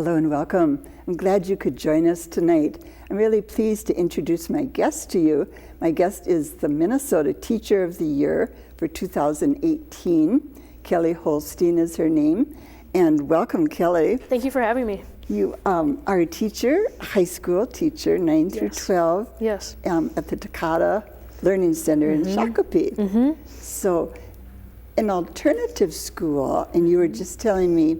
Hello and welcome. I'm glad you could join us tonight. I'm really pleased to introduce my guest to you. My guest is the Minnesota Teacher of the Year for 2018. Kelly Holstine is her name. And welcome, Kelly. Thank you for having me. You are a teacher, high school teacher, 9 through 12. Yes. At the Tokata Learning Center in Shakopee. So an alternative school, and you were just telling me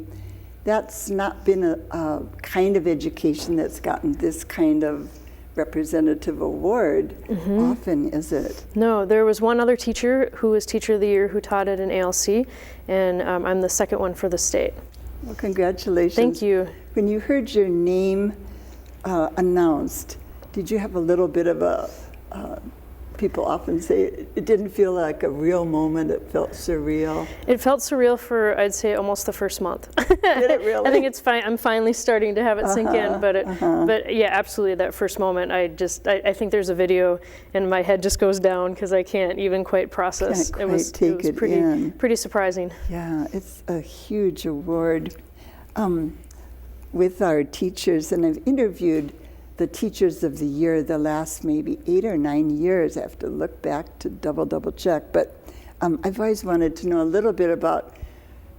that's not been a kind of education that's gotten this kind of representative award often, is it? No, there was one other teacher who was Teacher of the Year who taught at an ALC, and I'm the second one for the state. Well, congratulations. Thank you. When you heard your name announced, did you have a little bit of a, people often say it didn't feel like a real moment, it felt surreal? It felt surreal for, I'd say, almost the first month. Did it really? I think it's fine. I'm finally starting to have it sink in, but yeah, absolutely, that first moment, I think there's a video and my head just goes down because I can't even quite process. It was pretty surprising. Yeah, it's a huge award. With our teachers, and I've interviewed the Teachers of the Year the last maybe 8 or 9 years. I have to look back to double check, but I've always wanted to know a little bit about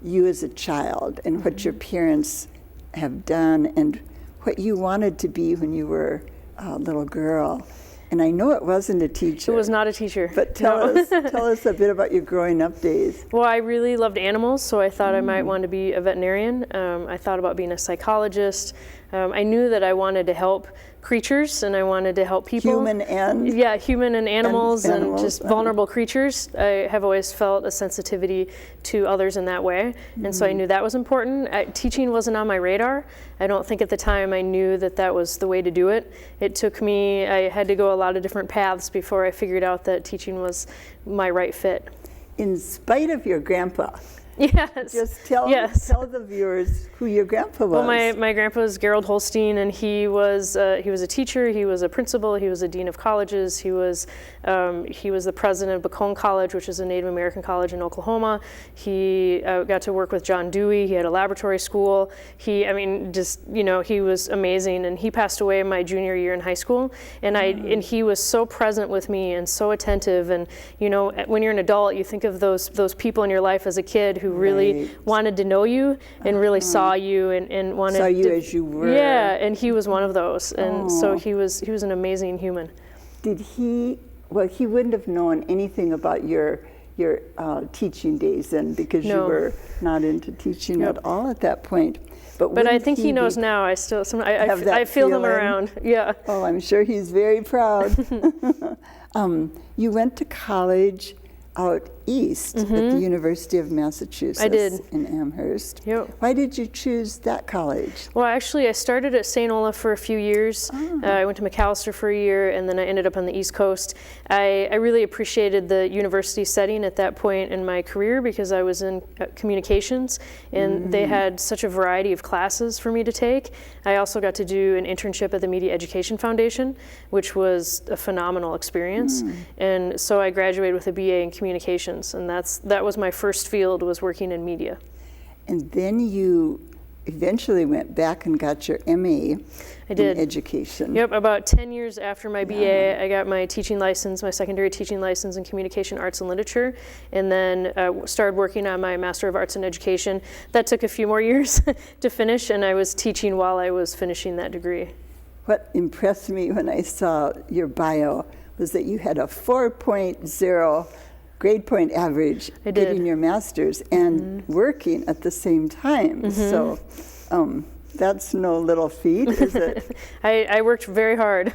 you as a child and what your parents have done and what you wanted to be when you were a little girl. And I know it wasn't a teacher. It was not a teacher. But tell us a bit about your growing up days. Well, I really loved animals, so I thought I might want to be a veterinarian. I thought about being a psychologist. I knew that I wanted to help creatures and I wanted to help people. Human and animals and just vulnerable creatures. I have always felt a sensitivity to others in that way, and so I knew that was important. Teaching wasn't on my radar. I don't think at the time I knew that that was the way to do it. It took me, I had to go a lot of different paths before I figured out that teaching was my right fit. In spite of your grandpa. Yes. Just tell the viewers who your grandpa was. Well, my grandpa was Gerald Holstine, and he was a teacher. He was a principal. He was a dean of colleges. He was the president of Bacone College, which is a Native American college in Oklahoma. He got to work with John Dewey. He had a laboratory school. He was amazing. And he passed away in my junior year in high school. And he was so present with me and so attentive. And when you're an adult, you think of those people in your life as a kid who really wanted to know you and really saw you and wanted saw you as you were. Yeah, and he was one of those, and so he was an amazing human. Did he? Well, he wouldn't have known anything about your teaching days then, because you were not into teaching at all at that point. But I think he knows now. I still I feel him around. Yeah. Oh, I'm sure he's very proud. You went to college out east at the University of Massachusetts. I did. In Amherst. Yep. Why did you choose that college? Well, actually, I started at St. Olaf for a few years. I went to McAllister for a year, and then I ended up on the East Coast. I really appreciated the university setting at that point in my career because I was in communications, and they had such a variety of classes for me to take. I also got to do an internship at the Media Education Foundation, which was a phenomenal experience. And so I graduated with a BA in communications, and that was my first field, was working in media. And then you eventually went back and got your MA in education. Yep, about 10 years after my BA, I got my teaching license, my secondary teaching license in communication, arts, and literature, and then started working on my Master of Arts in Education. That took a few more years to finish, and I was teaching while I was finishing that degree. What impressed me when I saw your bio was that you had a 4.0 grade point average getting your master's and working at the same time. So that's no little feat, is it? I worked very hard.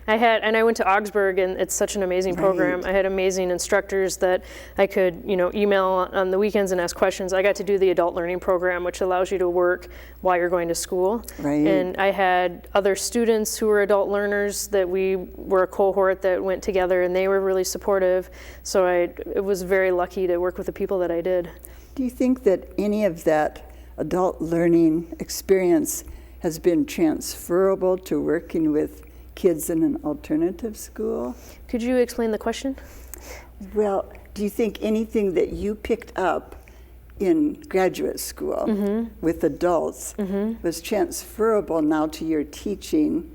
I went to Augsburg, and it's such an amazing program. I had amazing instructors that I could, email on the weekends and ask questions. I got to do the adult learning program, which allows you to work while you're going to school. And I had other students who were adult learners that we were a cohort that went together, and they were really supportive. So I was very lucky to work with the people that I did. Do you think that any of that adult learning experience has been transferable to working with kids in an alternative school? Could you explain the question? Well, do you think anything that you picked up in graduate school with adults was transferable now to your teaching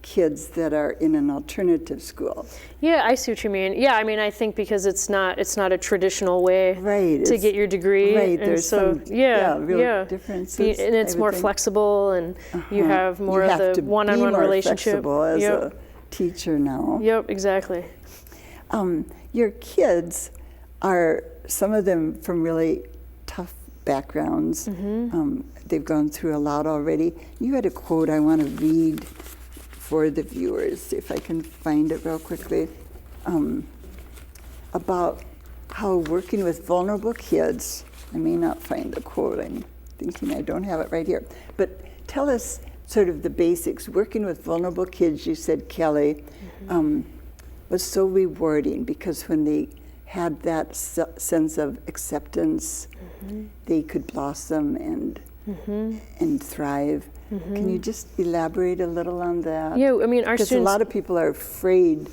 kids that are in an alternative school. Yeah, I see what you mean. Yeah, I mean, I think because it's not a traditional way to get your degree. Right, and there's so, some real differences. And it's more flexible, and you have more of the one-on-one relationship. You have to be more flexible as a teacher now. Yep, exactly. Your kids are, some of them from really tough backgrounds. They've gone through a lot already. You had a quote I want to read for the viewers, if I can find it real quickly, about how working with vulnerable kids, I may not find the quote, I'm thinking I don't have it right here, but tell us sort of the basics. Working with vulnerable kids, you said, Kelly, was so rewarding because when they had that sense of acceptance, they could blossom and thrive. Can you just elaborate a little on that? Yeah, I mean, our students... Because a lot of people are afraid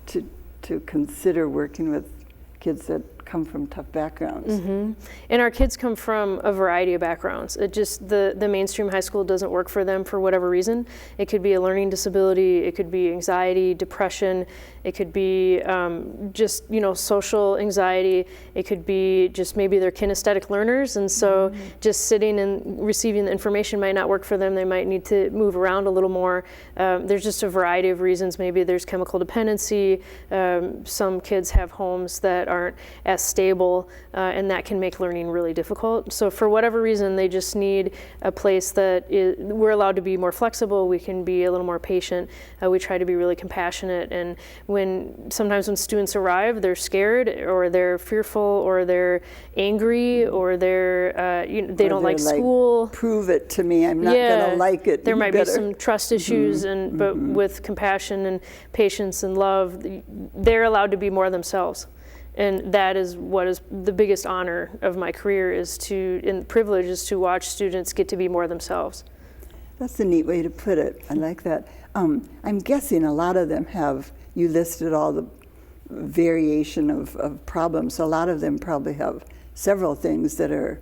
to consider working with kids that come from tough backgrounds. And our kids come from a variety of backgrounds. It just, the mainstream high school doesn't work for them for whatever reason. It could be a learning disability, it could be anxiety, depression, it could be just, social anxiety, it could be just maybe they're kinesthetic learners, and so just sitting and receiving the information might not work for them. They might need to move around a little more. There's just a variety of reasons. Maybe there's chemical dependency. Some kids have homes that aren't as stable, and that can make learning really difficult. So for whatever reason, they just need a place that we're allowed to be more flexible, we can be a little more patient, we try to be really compassionate, and sometimes when students arrive, they're scared, or they're fearful, or they're angry, or they don't like school. Prove it to me, I'm not gonna like it. There might be some trust issues, but with compassion and patience and love, they're allowed to be more themselves. And that is what is the biggest honor of my career, and privilege is to watch students get to be more themselves. That's a neat way to put it. I like that. I'm guessing a lot of them you listed all the variation of problems. A lot of them probably have several things that are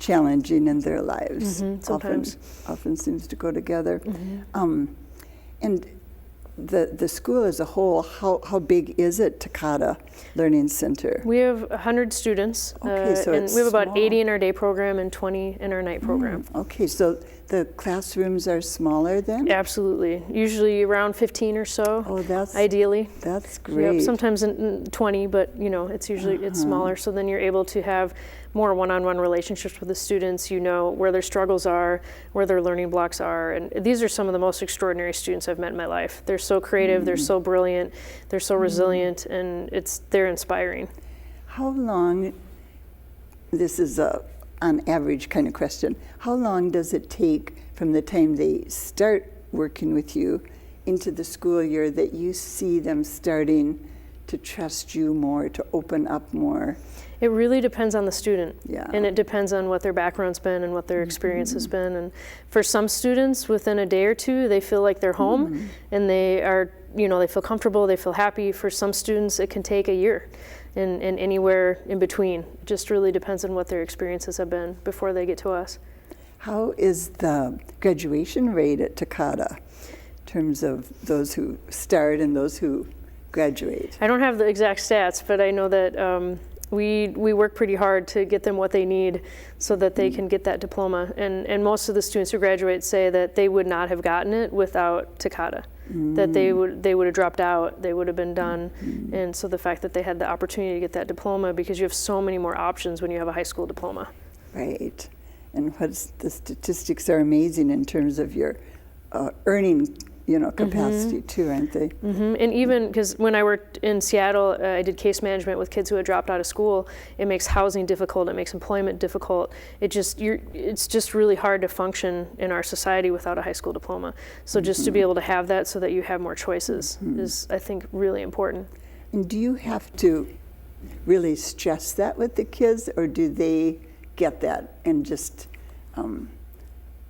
challenging in their lives. Sometimes. Often seems to go together. And the school as a whole, how big is it, Tokata Learning Center? We have 100 students, so and we have about small. 80 in our day program and 20 in our night program. Okay, so the classrooms are smaller then? Absolutely. Usually around 15 or so. Oh, ideally. That's great. Yep, sometimes in 20, but it's usually it's smaller. So then you're able to have more one-on-one relationships with the students. You know where their struggles are, where their learning blocks are, and these are some of the most extraordinary students I've met in my life. They're so creative, they're so brilliant, they're so resilient, and they're inspiring. How long? This is on average kind of question. How long does it take from the time they start working with you into the school year that you see them starting to trust you more, to open up more? It really depends on the student, Yeah. and it depends on what their background's been and what their experience has been. And for some students, within a day or two, they feel like they're home, and they are, they feel comfortable, they feel happy. For some students, it can take a year, and anywhere in between. It just really depends on what their experiences have been before they get to us. How is the graduation rate at Tokata in terms of those who start and those who graduate? I don't have the exact stats, but I know that we work pretty hard to get them what they need so that they can get that diploma. And most of the students who graduate say that they would not have gotten it without Tokata, that they would have dropped out, they would have been done. And so the fact that they had the opportunity to get that diploma, because you have so many more options when you have a high school diploma. Right. And the statistics are amazing in terms of your earning capacity too, aren't they? And even because when I worked in Seattle, I did case management with kids who had dropped out of school. It makes housing difficult. It makes employment difficult. It's just really hard to function in our society without a high school diploma. So just to be able to have that so that you have more choices is, I think, really important. And do you have to really stress that with the kids, or do they get that and just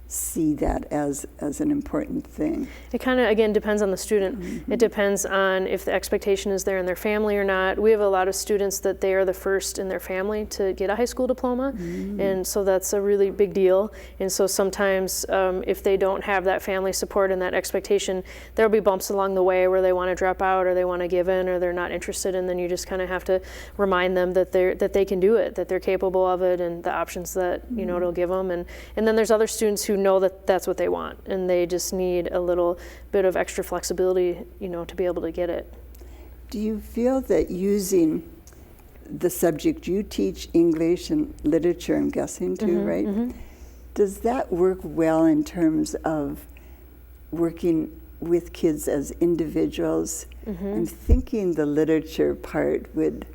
see that as an important thing? It kind of, again, depends on the student. It depends on if the expectation is there in their family or not. We have a lot of students that they are the first in their family to get a high school diploma, and so that's a really big deal. And so sometimes if they don't have that family support and that expectation, there'll be bumps along the way where they want to drop out or they want to give in or they're not interested, and then you just kind of have to remind them that they can do it, that they're capable of it, and the options that it'll give them. And then there's other students who know that that's what they want, and they just need a little bit of extra flexibility, to be able to get it. Do you feel that using the subject you teach, English and literature, I'm guessing too, right? Does that work well in terms of working with kids as individuals? I'm thinking the literature part would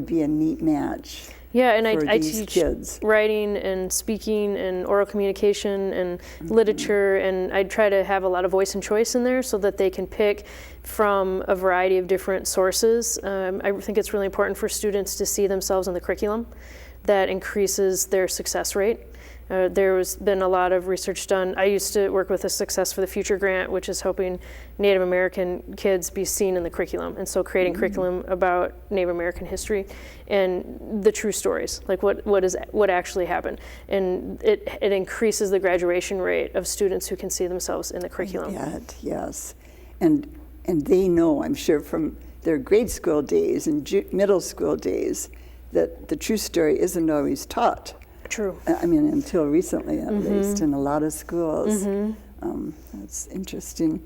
be a neat match. Yeah, and I teach kids writing and speaking and oral communication and literature, and I try to have a lot of voice and choice in there so that they can pick from a variety of different sources. I think it's really important for students to see themselves in the curriculum. That increases their success rate. There's been a lot of research done. I used to work with a Success for the Future grant, which is helping Native American kids be seen in the curriculum. And so creating curriculum about Native American history and the true stories, like what actually happened. And it increases the graduation rate of students who can see themselves in the curriculum. Yes. And they know, I'm sure, from their grade school days and middle school days, that the true story isn't always taught. True. I mean, until recently, at least, in a lot of schools. That's interesting.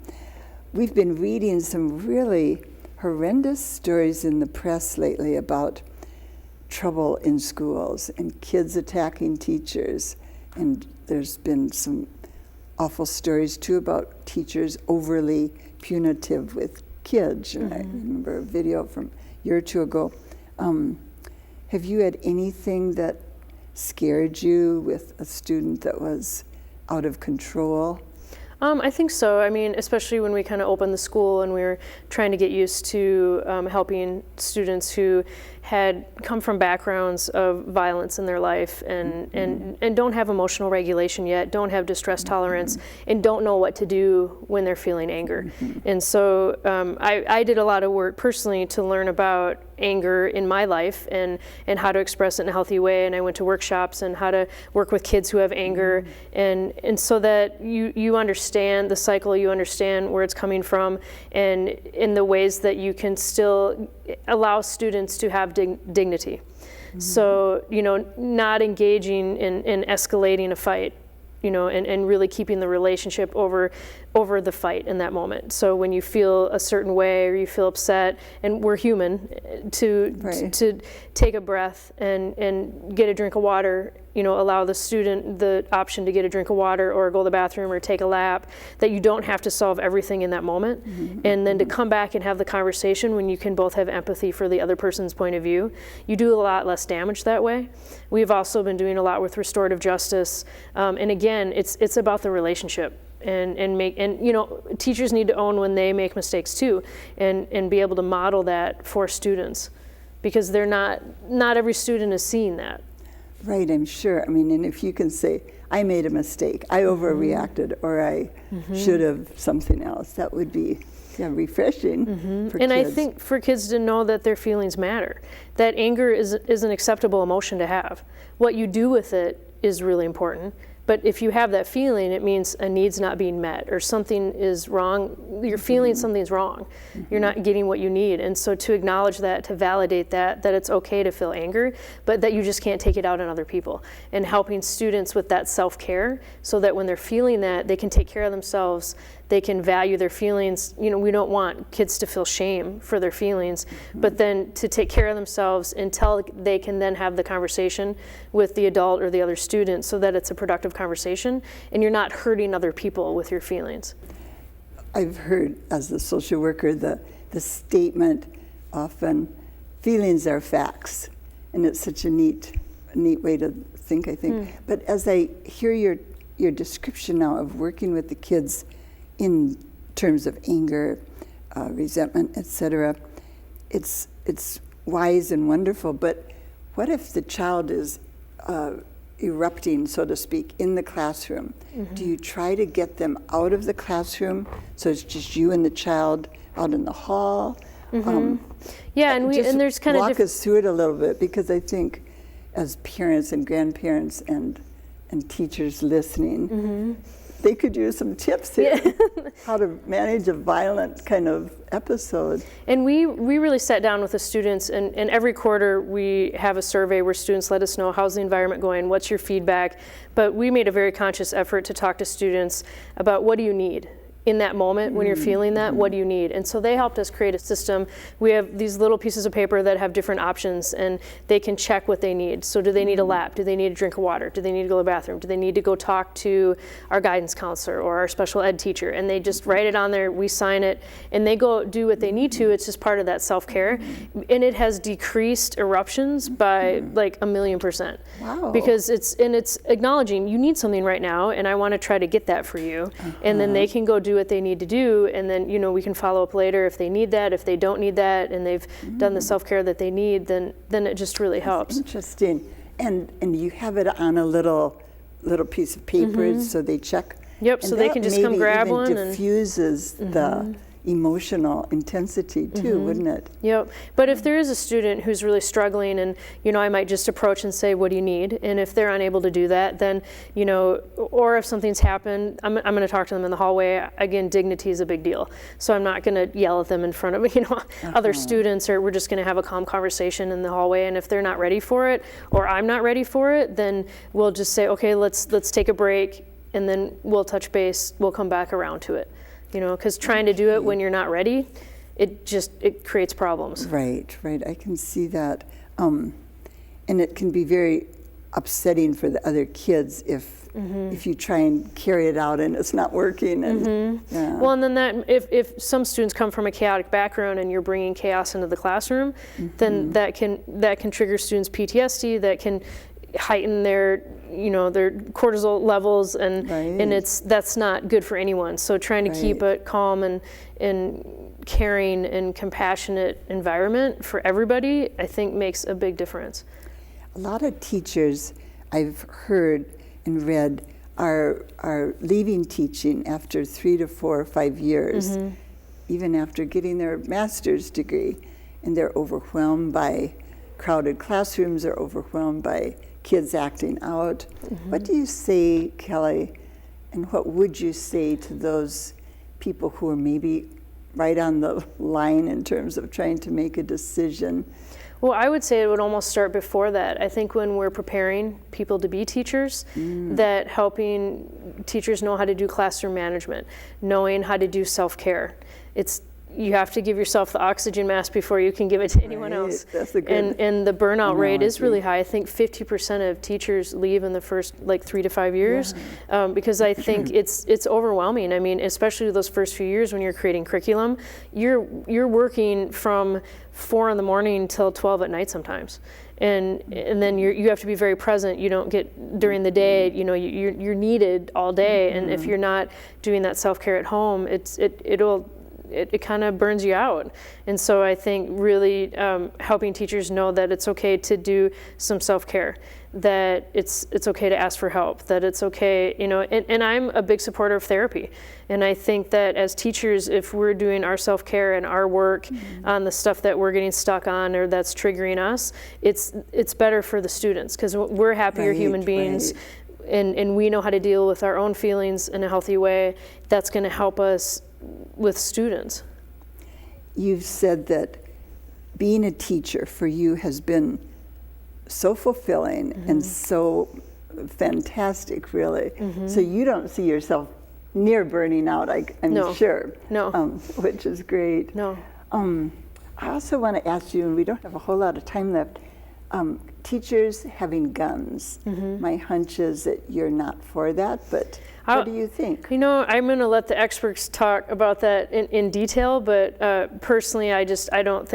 We've been reading some really horrendous stories in the press lately about trouble in schools and kids attacking teachers. And there's been some awful stories, too, about teachers overly punitive with kids. I remember a video from a year or two ago. Have you had anything that scared you with a student that was out of control? I think so. I mean, especially when we kind of opened the school and we were trying to get used to helping students who had come from backgrounds of violence in their life and don't have emotional regulation yet, don't have distress tolerance, and don't know what to do when they're feeling anger. And so I did a lot of work personally to learn about anger in my life and how to express it in a healthy way. And I went to workshops and how to work with kids who have anger, and so that you understand the cycle, you understand where it's coming from, and in the ways that you can still allow students to have dignity. So, not engaging in escalating a fight, and really keeping the relationship over the fight in that moment. So when you feel a certain way or you feel upset, and we're human, to take a breath and get a drink of water, allow the student the option to get a drink of water or go to the bathroom or take a lap, that you don't have to solve everything in that moment. And then to come back and have the conversation when you can both have empathy for the other person's point of view. You do a lot less damage that way. We've also been doing a lot with restorative justice. And again, it's about the relationship. And teachers need to own when they make mistakes too, and be able to model that for students, because they're not every student is seeing that. Right, I'm sure. I mean, and if you can say, I made a mistake, I overreacted, or I should have something else, that would be refreshing for kids. And I think for kids to know that their feelings matter, that anger is an acceptable emotion to have. What you do with it is really important. But if you have that feeling, it means a need's not being met, or something is wrong. You're feeling something's wrong. You're not getting what you need. And so to acknowledge that, to validate that it's okay to feel anger, but that you just can't take it out on other people. And helping students with that self-care, so that when they're feeling that, they can take care of themselves, they can value their feelings. We don't want kids to feel shame for their feelings, but then to take care of themselves until they can then have the conversation with the adult or the other student, so that it's a productive conversation and you're not hurting other people with your feelings. I've heard, as a social worker, the statement often, feelings are facts, and it's such a neat way to think, I think. But as I hear your description now of working with the kids in terms of anger, resentment, etc., it's wise and wonderful. But what if the child is erupting, so to speak, in the classroom, do you try to get them out of the classroom so it's just you and the child out in the hall? Yeah, and there's kind of walk us through it a little bit, because I think as parents and grandparents and teachers listening, they could use some tips here, how to manage a violent kind of episode. And we really sat down with the students, and every quarter we have a survey where students let us know, how's the environment going, what's your feedback. But we made a very conscious effort to talk to students about, what do you need in that moment when you're feeling that? What do you need? And so they helped us create a system. We have these little pieces of paper that have different options, and they can check what they need. So do they need a lap? Do they need a drink of water? Do they need to go to the bathroom? Do they need to go talk to our guidance counselor or our special ed teacher? And they just write it on there, we sign it, and they go do what they need to. It's just part of that self-care. And it has decreased eruptions by like 1,000,000%. Wow. Because it's acknowledging, you need something right now, and I want to try to get that for you. And then they can go do what they need to do, and then we can follow up later if they need that. If they don't need that and they've done the self-care that they need, then it just really helps. Interesting. And you have it on a little piece of paper, so they check. Yep, and so they can just come grab one. Maybe even diffuses the emotional intensity too, wouldn't it? Yep. But if there is a student who's really struggling, and I might just approach and say, what do you need? And if they're unable to do that, then or if something's happened, I'm going to talk to them in the hallway. Again, dignity is a big deal, so I'm not going to yell at them in front of other students, or we're just going to have a calm conversation in the hallway. And if they're not ready for it, or I'm not ready for it, then we'll just say, okay, let's take a break, and then we'll touch base. We'll come back around to it. Because trying to do it when you're not ready, it creates problems. Right. I can see that. And it can be very upsetting for the other kids if you try and carry it out and it's not working. And, Well, and then if some students come from a chaotic background and you're bringing chaos into the classroom, then that can trigger students' PTSD, that can heighten their their cortisol levels, and that's not good for anyone. So trying to keep a calm and caring and compassionate environment for everybody, I think, makes a big difference. A lot of teachers I've heard and read are leaving teaching after 3 to 4 or 5 years, even after getting their master's degree, and they're overwhelmed by crowded classrooms, they're overwhelmed by kids acting out. What do you say, Kelly, and what would you say to those people who are maybe right on the line in terms of trying to make a decision? Well, I would say it would almost start before that. I think when we're preparing people to be teachers, that helping teachers know how to do classroom management, knowing how to do self-care. You have to give yourself the oxygen mask before you can give it to anyone else. That's a good and the burnout rate is really high. I think 50% of teachers leave in the first 3 to 5 years, because I think it's overwhelming. I mean, especially those first few years when you're creating curriculum, you're working from 4 in the morning till 12 at night sometimes. And then you have to be very present. You don't get during the day. You're needed all day, and if you're not doing that self-care at home, it kind of burns you out. And so I think really helping teachers know that it's okay to do some self-care, that it's okay to ask for help, that it's okay, and I'm a big supporter of therapy. And I think that as teachers, if we're doing our self-care and our work on the stuff that we're getting stuck on or that's triggering us, it's better for the students, because we're happier human beings. And we know how to deal with our own feelings in a healthy way. That's going to help us with students. You've said that being a teacher for you has been so fulfilling and so fantastic, really. So you don't see yourself near burning out, I'm sure. No. Which is great. No. I also want to ask you, and we don't have a whole lot of time left, teachers having guns. My hunch is that you're not for that, but what do you think? I'm going to let the experts talk about that in detail, but personally, I don't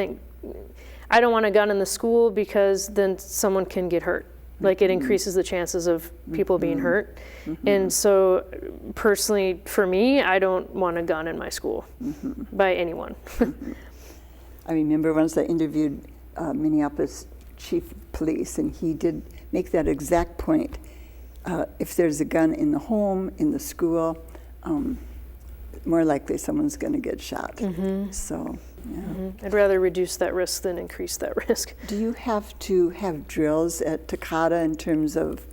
want a gun in the school, because then someone can get hurt. Like, it increases the chances of people being hurt. And so personally, for me, I don't want a gun in my school by anyone. I remember once I interviewed Minneapolis chief of police, and he did make that exact point. if there's a gun in the home, in the school, more likely someone's going to get shot. So, yeah. I'd rather reduce that risk than increase that risk. Do you have to have drills at Tokata in terms of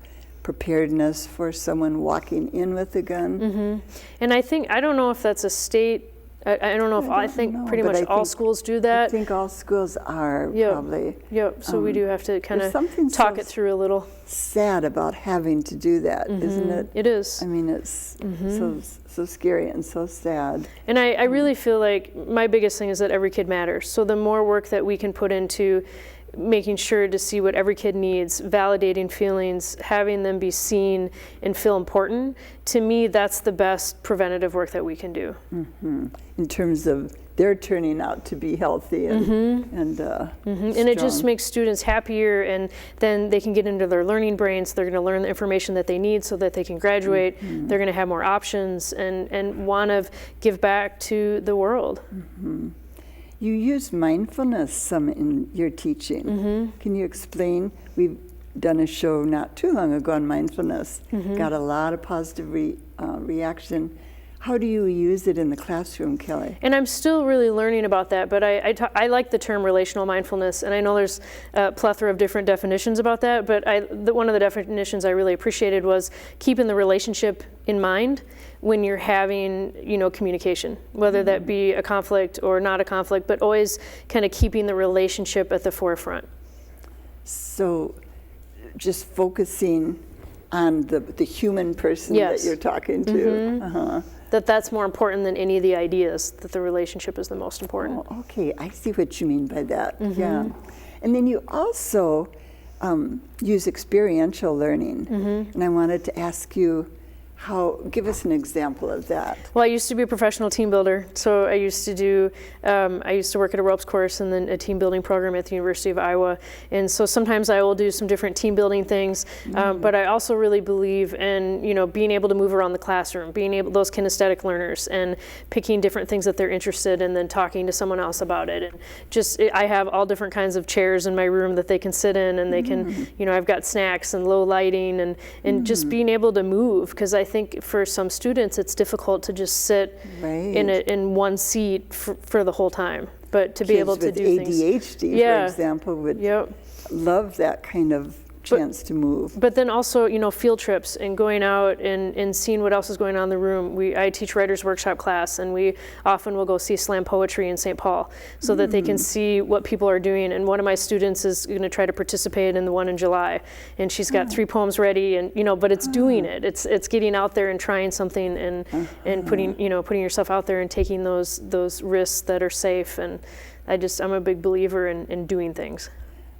preparedness for someone walking in with a gun? And I don't know if that's a state, I don't know if, I think pretty much all schools do that. I think all schools are probably. Yep, so we do have to kind of talk it through a little. Sad about having to do that, isn't it? It is. I mean, it's so scary and so sad. And I really feel like my biggest thing is that every kid matters. So the more work that we can put into making sure to see what every kid needs, validating feelings, having them be seen and feel important, to me, that's the best preventative work that we can do. In terms of they're turning out to be healthy and and it just makes students happier, and then they can get into their learning brains. They're going to learn the information that they need so that they can graduate. They're going to have more options and want to give back to the world. You use mindfulness some in your teaching. Can you explain? We've done a show not too long ago on mindfulness. Got a lot of positive reaction. How do you use it in the classroom, Kelly? And I'm still really learning about that, but I like the term relational mindfulness, and I know there's a plethora of different definitions about that, but one of the definitions I really appreciated was keeping the relationship in mind when you're having, communication, whether that be a conflict or not a conflict, but always kind of keeping the relationship at the forefront. So just focusing on the human person that you're talking to. That's more important than any of the ideas, that the relationship is the most important. Oh, okay, I see what you mean by that. Yeah. And then you also use experiential learning. And I wanted to ask you, give us an example of that. Well, I used to be a professional team builder, so I used to work at a ropes course and then a team building program at the University of Iowa. And so sometimes I will do some different team building things, but I also really believe in, being able to move around the classroom, those kinesthetic learners, and picking different things that they're interested in and then talking to someone else about it. And I have all different kinds of chairs in my room that they can sit in, and they can, I've got snacks and low lighting and just being able to move, because I think for some students it's difficult to just sit in one seat for the whole time, but to be able to do things. ADHD, for example, would love that kind of chance to move. But then also, field trips and going out and seeing what else is going on in the room. I teach writer's workshop class, and we often will go see slam poetry in St. Paul so that they can see what people are doing. And one of my students is going to try to participate in the one in July, and she's got 3 poems ready, and but it's doing it. It's getting out there and trying something and putting yourself out there and taking those risks that are safe. And I'm a big believer in doing things.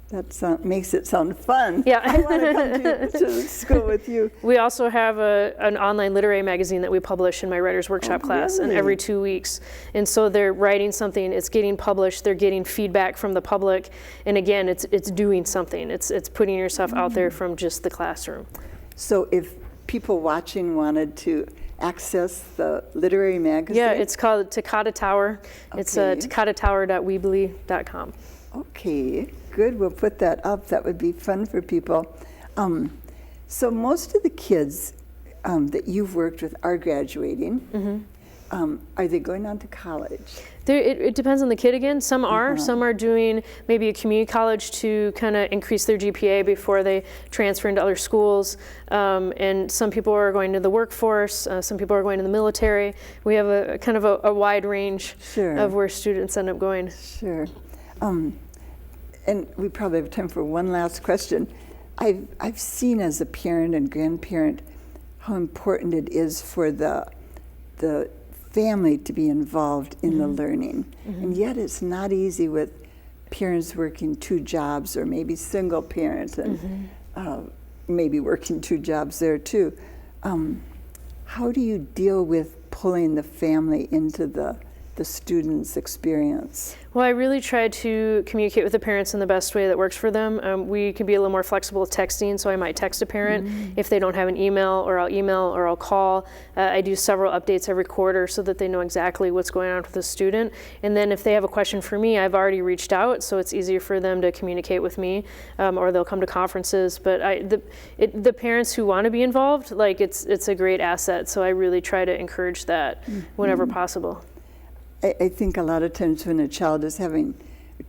That makes it sound fun. Yeah. I want to come to school with you. We also have an online literary magazine that we publish in my writer's workshop class, and every 2 weeks. And so they're writing something, it's getting published, they're getting feedback from the public, and again, it's doing something. It's putting yourself out there from just the classroom. So if people watching wanted to access the literary magazine? Yeah, it's called Tokata Tower. Okay. It's tokatatower.weebly.com. Okay, good. We'll put that up. That would be fun for people. So most of the kids that you've worked with are graduating. Are they going on to college? It depends on the kid again. Some are. Some are doing maybe a community college to kind of increase their GPA before they transfer into other schools. And some people are going to the workforce. Some people are going to the military. We have a kind of a wide range of where students end up going. Sure. And we probably have time for one last question. I've seen as a parent and grandparent how important it is for the family to be involved in the learning. And yet it's not easy with parents working 2 jobs, or maybe single parents and maybe working 2 jobs there too. How do you deal with pulling the family into the the student's experience? Well, I really try to communicate with the parents in the best way that works for them. We can be a little more flexible with texting, so I might text a parent if they don't have an email, or I'll call. I do several updates every quarter so that they know exactly what's going on with the student. And then if they have a question for me, I've already reached out, so it's easier for them to communicate with me, or they'll come to conferences. But the parents who want to be involved, like it's a great asset, so I really try to encourage that whenever possible. I think a lot of times when a child is a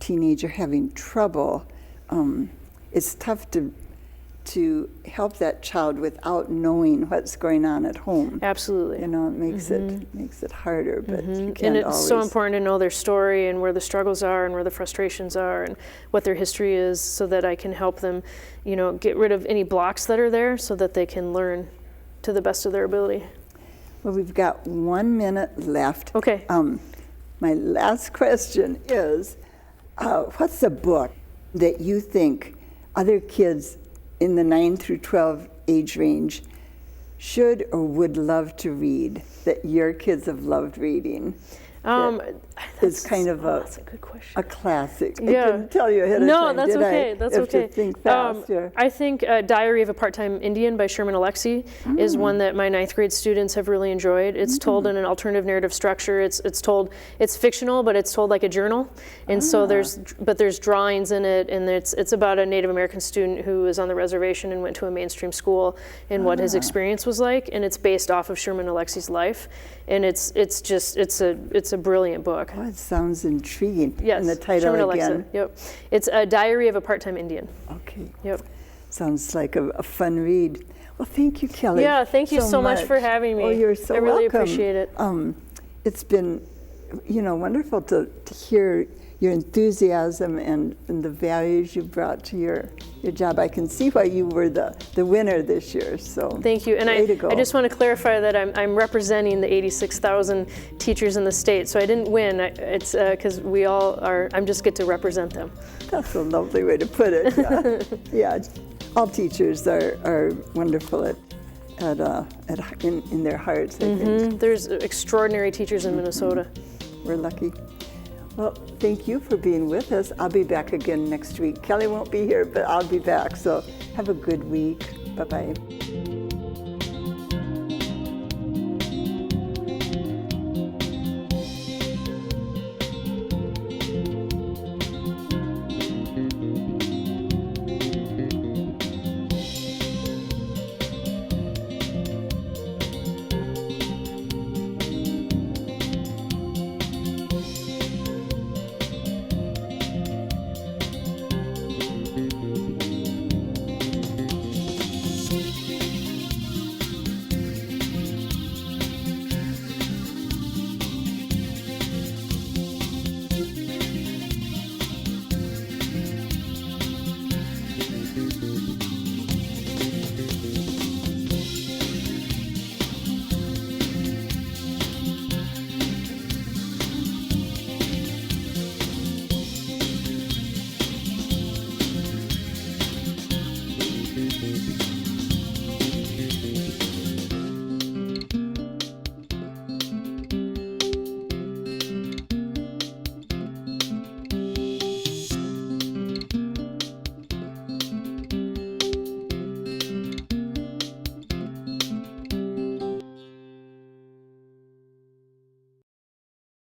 teenager having trouble, it's tough to help that child without knowing what's going on at home. Absolutely. You know, it makes it harder, but you can't And it's always. so important to know their story and where the struggles are and where the frustrations are and what their history is, so that I can help them, get rid of any blocks that are there so that they can learn to the best of their ability. Well, we've got 1 minute left. Okay. My last question is, what's a book that you think other kids in the 9 through 12 age range should or would love to read, that your kids have loved reading? It's kind of that's a good question. a classic. Yeah. I couldn't tell you ahead of No, time, that's did okay. I? That's You have okay. to think fast. I think Diary of a Part-Time Indian by Sherman Alexie is one that my 9th grade students have really enjoyed. It's told in an alternative narrative structure. It's fictional, but it's told like a journal. And so there's drawings in it, and it's about a Native American student who was on the reservation and went to a mainstream school, and what his experience was like. And it's based off of Sherman Alexie's life, and it's a brilliant book. Oh, it sounds intriguing. Yes. And the title Sherman again? Alexa. Yep. It's a Diary of a Part-Time Indian. Okay. Yep. Sounds like a fun read. Well, thank you, Kelly. Yeah, thank you so much for having me. Oh, you're so welcome. I really appreciate it. It's been, wonderful to hear your enthusiasm and the values you brought to your job. I can see why you were the winner this year. So thank you. And way to go. I just want to clarify that I'm representing the 86,000 teachers in the state. So I didn't win. It's because we all are. I just get to represent them. That's a lovely way to put it. Yeah, all teachers are wonderful in their hearts. I think. There's extraordinary teachers in Minnesota. We're lucky. Well, thank you for being with us. I'll be back again next week. Kelly won't be here, but I'll be back. So have a good week. Bye-bye.